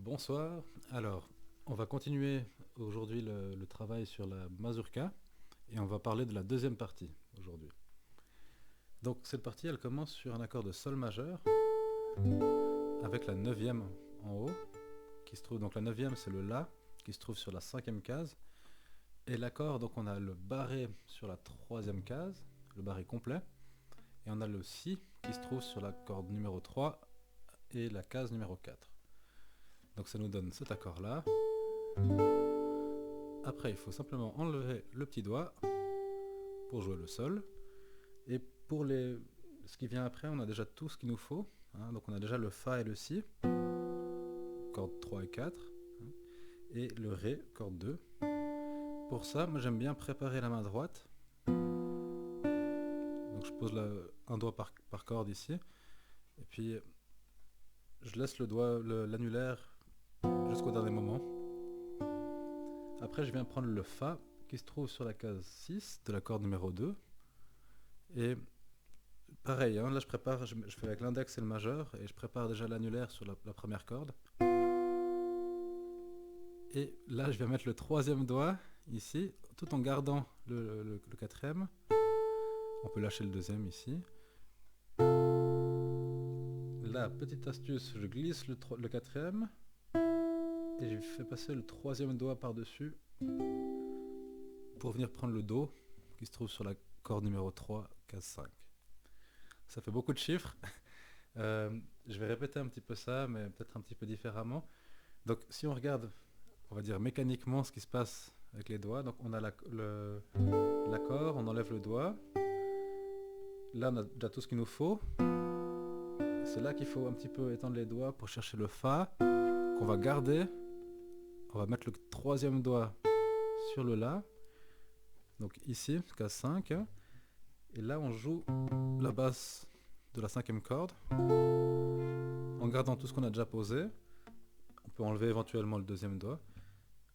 Bonsoir. Alors, on va continuer aujourd'hui le travail sur la mazurka et on va parler de la deuxième partie aujourd'hui. Donc cette partie, elle commence sur un accord de sol majeur avec la neuvième en haut qui se trouve, donc la neuvième c'est le La qui se trouve sur la cinquième case et l'accord, donc on a le barré sur la troisième case, le barré complet, et on a le Si qui se trouve sur la corde numéro 3 et la case numéro 4. Donc ça nous donne cet accord là. Après, il faut simplement enlever le petit doigt pour jouer le sol. Et pour ce qui vient après, on a déjà tout ce qu'il nous faut. Donc on a déjà le Fa et le Si, cordes 3 et 4, et le Ré, corde 2. Pour ça, moi j'aime bien préparer la main droite. Donc je pose un doigt par corde ici. Et puis je laisse l'annulaire jusqu'au dernier moment. Après, je viens prendre le Fa qui se trouve sur la case 6 de la corde numéro 2. Et pareil, là je prépare, je fais avec l'index et le majeur, et je prépare déjà l'annulaire sur la première corde. Et là, je vais mettre le troisième doigt ici, tout en gardant le quatrième. On peut lâcher le deuxième ici. Là, petite astuce, je glisse le quatrième et je fais passer le troisième doigt par-dessus pour venir prendre le Do qui se trouve sur la corde numéro 3, case 5. Ça fait beaucoup de chiffres. Je vais répéter un petit peu ça, mais peut-être un petit peu différemment. Donc si on regarde, on va dire mécaniquement ce qui se passe avec les doigts, donc on a l'accord, on enlève le doigt. Là on a déjà tout ce qu'il nous faut. C'est là qu'il faut un petit peu étendre les doigts pour chercher le Fa, qu'on va garder. On va mettre le troisième doigt sur le La. Donc ici, case 5. Et là on joue la basse de la cinquième corde en gardant tout ce qu'on a déjà posé. On peut enlever éventuellement le deuxième doigt.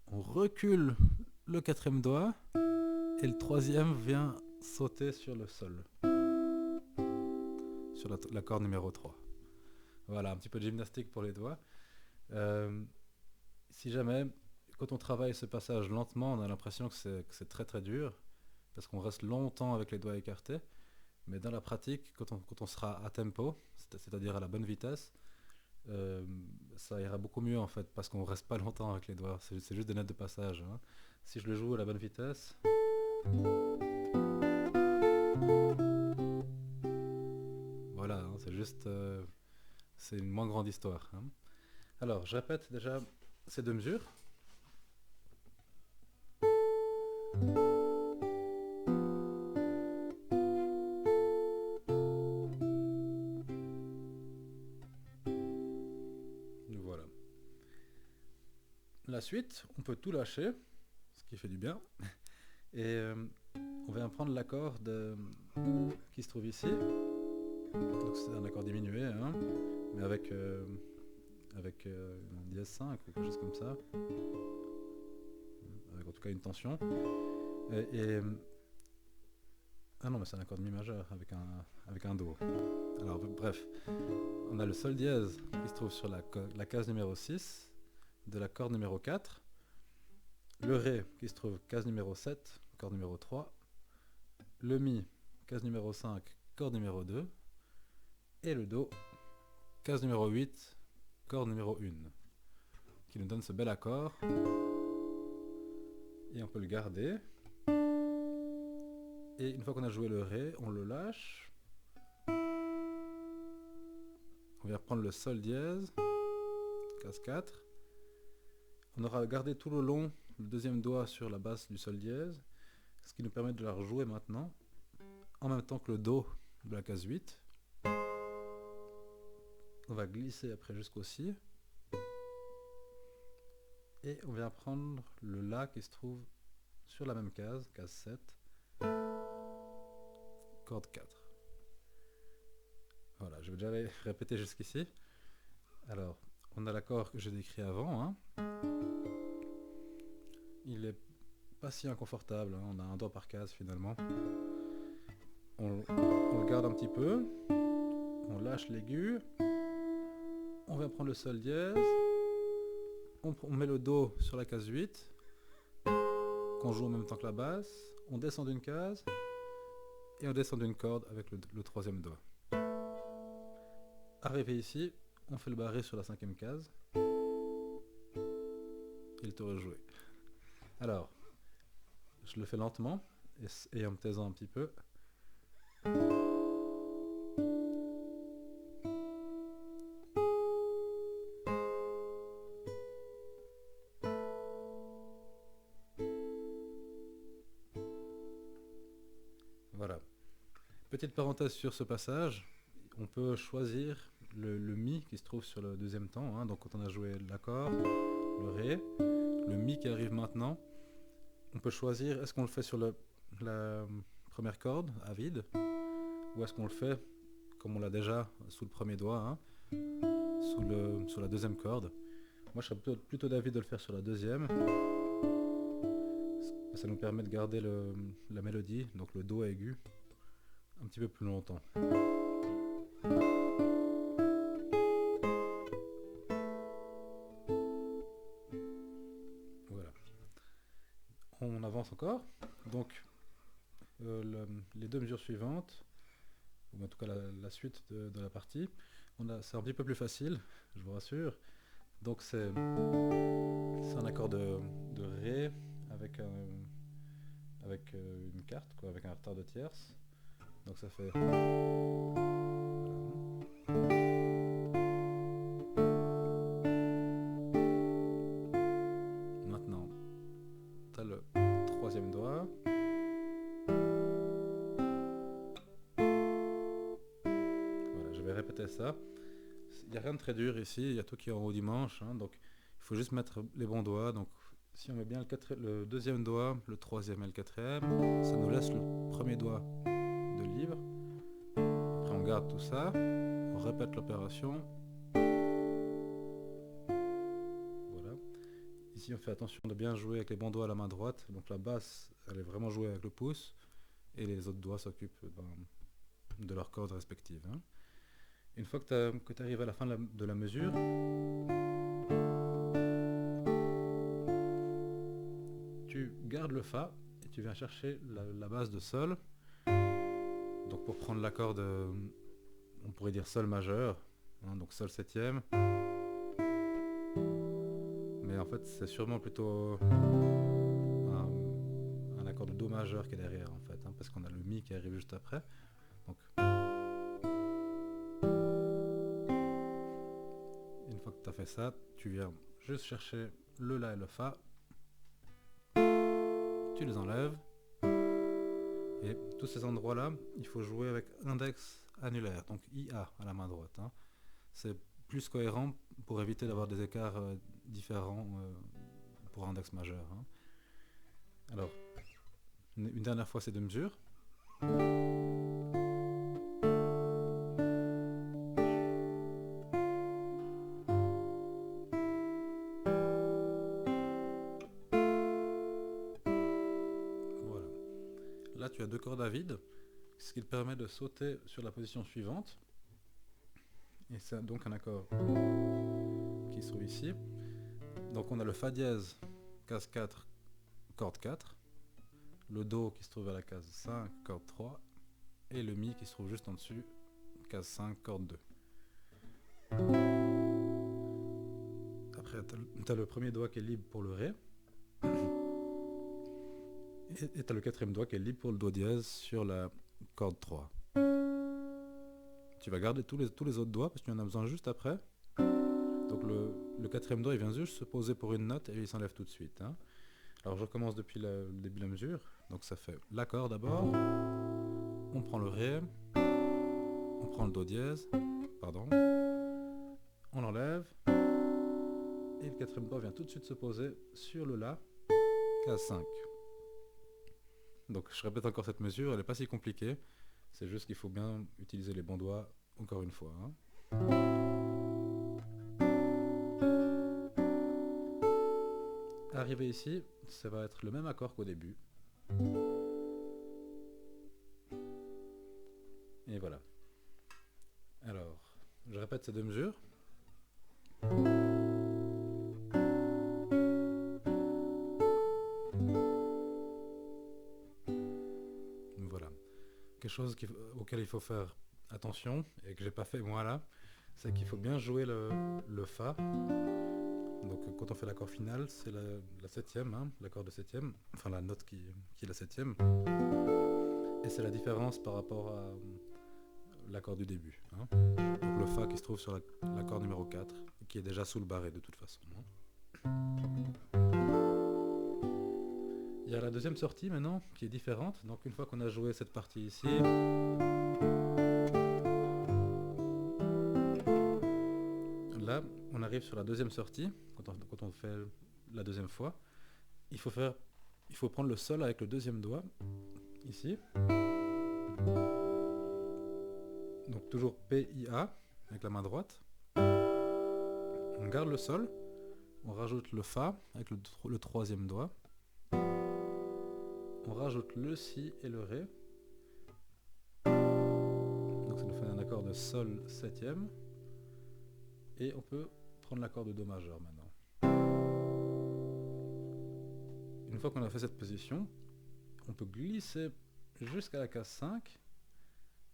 On recule le quatrième doigt et le troisième vient sauter sur le sol, sur la corde numéro 3. Voilà, un petit peu de gymnastique pour les doigts. Si jamais, quand on travaille ce passage lentement, on a l'impression que c'est très très dur, parce qu'on reste longtemps avec les doigts écartés. Mais dans la pratique, quand on sera à tempo, c'est-à-dire à la bonne vitesse, ça ira beaucoup mieux en fait, parce qu'on reste pas longtemps avec les doigts. C'est juste des notes de passage. Si je le joue à la bonne vitesse, voilà, c'est juste, c'est une moins grande histoire. Alors, je répète déjà ces deux mesures. Voilà. La suite, on peut tout lâcher, ce qui fait du bien. Et on vient prendre l'accord qui se trouve ici. Donc c'est un accord diminué, mais avec un dièse 5 ou quelque chose comme ça. Avec en tout cas une tension. Ah non, mais c'est un accord de mi majeur avec un Do. Alors bref, on a le Sol dièse qui se trouve sur la case numéro 6 de la corde numéro 4. Le Ré qui se trouve case numéro 7, corde numéro 3. Le Mi, case numéro 5, corde numéro 2. Et le Do, case numéro 8, corde numéro 1. Qui nous donne ce bel accord. Et on peut le garder. Et une fois qu'on a joué le Ré, on le lâche. On vient reprendre le Sol dièse, case 4. On aura gardé tout le long le deuxième doigt sur la basse du Sol dièse, ce qui nous permet de la rejouer maintenant, en même temps que le Do de la case 8. On va glisser après jusqu'au Si. Et on vient prendre le La qui se trouve sur la même case 7, corde 4. Voilà, je vais déjà répéter jusqu'ici. Alors, on a l'accord que j'ai décrit avant. Il est pas si inconfortable, on a un doigt par case finalement. On le garde un petit peu, on lâche l'aigu, on vient prendre le Sol dièse, on met le Do sur la case 8, qu'on joue en même temps que la basse, on descend d'une case, et on descend d'une corde avec le troisième doigt. Arrivé ici, on fait le barré sur la cinquième case, et le tour est joué. Alors, je le fais lentement, et en me taisant un petit peu. Voilà. Petite parenthèse sur ce passage, on peut choisir le Mi qui se trouve sur le deuxième temps, hein. Donc quand on a joué l'accord, le Ré, le Mi qui arrive maintenant, on peut choisir est-ce qu'on le fait sur la première corde à vide, ou est-ce qu'on le fait comme on l'a déjà sous le premier doigt, hein, sur la deuxième corde. Moi je serais plutôt d'avis de le faire sur la deuxième. Ça nous permet de garder la mélodie, donc le Do aigu, un petit peu plus longtemps. Voilà. On avance encore. Donc les deux mesures suivantes, ou en tout cas la suite de la partie, c'est un petit peu plus facile, je vous rassure. Donc c'est un accord de Ré avec une carte, quoi, avec un retard de tierce. Donc ça fait... Maintenant, tu as le troisième doigt. Voilà, je vais répéter ça. Il n'y a rien de très dur ici, il y a tout qui est en haut du manche, hein, donc il faut juste mettre les bons doigts. Donc si on met bien le deuxième doigt, le troisième et le quatrième, ça nous laisse le premier doigt de libre. Après on garde tout ça, on répète l'opération. Voilà. Ici on fait attention de bien jouer avec les bons doigts à la main droite, donc la basse elle est vraiment jouée avec le pouce, et les autres doigts s'occupent de leurs cordes respectives, hein. Une fois que tu arrives à la fin de la mesure, tu gardes le Fa et tu viens chercher la base de Sol. Donc pour prendre l'accord on pourrait dire Sol majeur, hein, donc Sol septième. Mais en fait c'est sûrement plutôt un accord de Do majeur qui est derrière en fait, hein, parce qu'on a le Mi qui arrive juste après. Donc, une fois que tu as fait ça, tu viens juste chercher le La et le Fa, tu les enlèves, et tous ces endroits là il faut jouer avec index annulaire, donc IA à la main droite, hein. C'est plus cohérent pour éviter d'avoir des écarts différents pour index majeur, hein. Alors une dernière fois ces deux mesures. Là, tu as deux cordes à vide, ce qui te permet de sauter sur la position suivante. Et c'est donc un accord qui se trouve ici. Donc on a le Fa dièse, case 4, corde 4. Le Do qui se trouve à la case 5, corde 3. Et le Mi qui se trouve juste en dessus, case 5, corde 2. Après, tu as le premier doigt qui est libre pour le Ré. Et tu as le quatrième doigt qui est libre pour le Do dièse sur la corde 3. Tu vas garder tous les autres doigts parce que tu en as besoin juste après. Donc le quatrième doigt il vient juste se poser pour une note et il s'enlève tout de suite, hein. Alors je recommence depuis le début de la mesure. Donc ça fait l'accord d'abord, on prend le Ré, on prend le Do dièse, pardon, on l'enlève, et le quatrième doigt vient tout de suite se poser sur le La, case 5. Donc je répète encore cette mesure, elle n'est pas si compliquée, c'est juste qu'il faut bien utiliser les bons doigts encore une fois, hein. Arrivé ici, ça va être le même accord qu'au début. Et voilà. Alors, je répète ces deux mesures. quelque chose auquel il faut faire attention, et que j'ai pas fait moi là, c'est qu'il faut bien jouer le Fa. Donc quand on fait l'accord final, c'est la septième, hein, l'accord de septième, enfin la note qui est la septième. Et c'est la différence par rapport à l'accord du début. Hein. Donc le Fa qui se trouve sur l'accord numéro 4, qui est déjà sous le barré de toute façon. Hein. Il y a la deuxième sortie maintenant, qui est différente. Donc une fois qu'on a joué cette partie ici, là, on arrive sur la deuxième sortie, quand on fait la deuxième fois. Il faut prendre le sol avec le deuxième doigt, ici. Donc toujours P-I-A, avec la main droite. On garde le sol, on rajoute le Fa avec le troisième doigt. On rajoute le Si et le Ré. Donc ça nous fait un accord de Sol septième. Et on peut prendre l'accord de Do majeur maintenant. Une fois qu'on a fait cette position, on peut glisser jusqu'à la case 5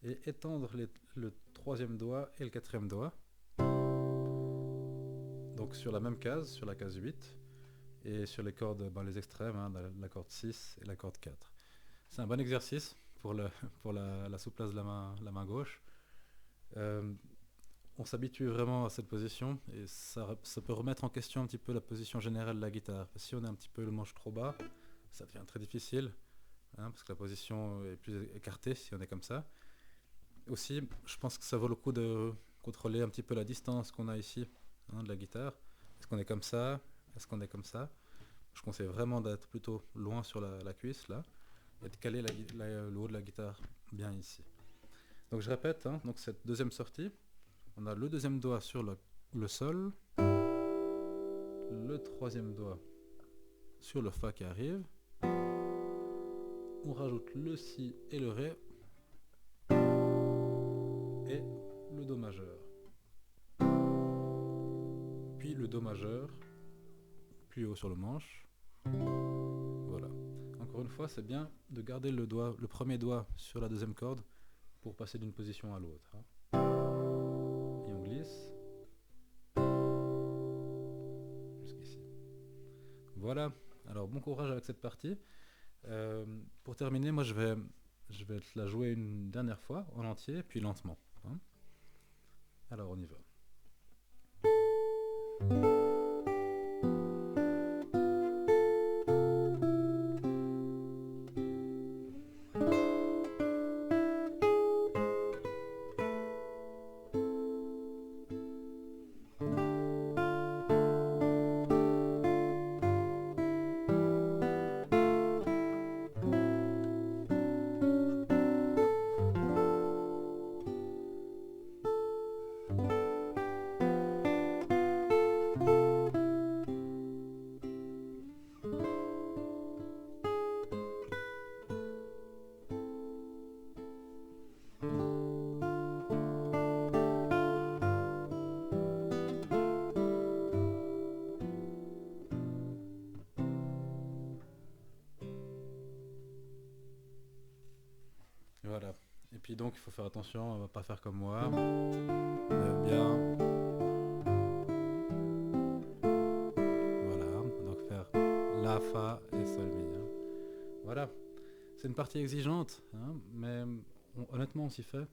et étendre le troisième doigt et le quatrième doigt. Donc sur la même case, sur la case 8, et sur les cordes, les extrêmes, hein, la corde 6 et la corde 4. C'est un bon exercice pour la souplesse de la main gauche. On s'habitue vraiment à cette position et ça peut remettre en question un petit peu la position générale de la guitare. Si on a un petit peu le manche trop bas, ça devient très difficile, hein, parce que la position est plus écartée si on est comme ça. Aussi, je pense que ça vaut le coup de contrôler un petit peu la distance qu'on a ici, hein, de la guitare. Est-ce qu'on est comme ça? Est-ce qu'on est comme ça? Je conseille vraiment d'être plutôt loin sur la cuisse là et de caler le haut de la guitare bien ici. Donc je répète, hein, donc cette deuxième sortie, on a le deuxième doigt sur le sol, le troisième doigt sur le Fa qui arrive, on rajoute le Si et le Ré et le Do majeur, puis le Do majeur plus haut sur le manche. Voilà. Encore une fois, c'est bien de garder le premier doigt sur la deuxième corde pour passer d'une position à l'autre. Hein. Et on glisse jusqu'ici. Voilà. Alors bon courage avec cette partie. Pour terminer, moi je vais te la jouer une dernière fois en entier, puis lentement. Hein. Alors on y va. Voilà. Et puis donc il faut faire attention, on va pas faire comme moi. Bien. Voilà. Donc faire La, Fa et Sol Mi. Hein. Voilà. C'est une partie exigeante, hein, mais honnêtement on s'y fait.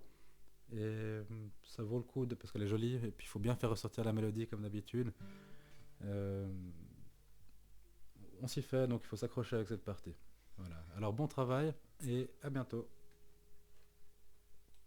Et ça vaut le coup parce qu'elle est jolie. Et puis il faut bien faire ressortir la mélodie comme d'habitude. On s'y fait, donc il faut s'accrocher avec cette partie. Voilà. Alors bon travail et à bientôt.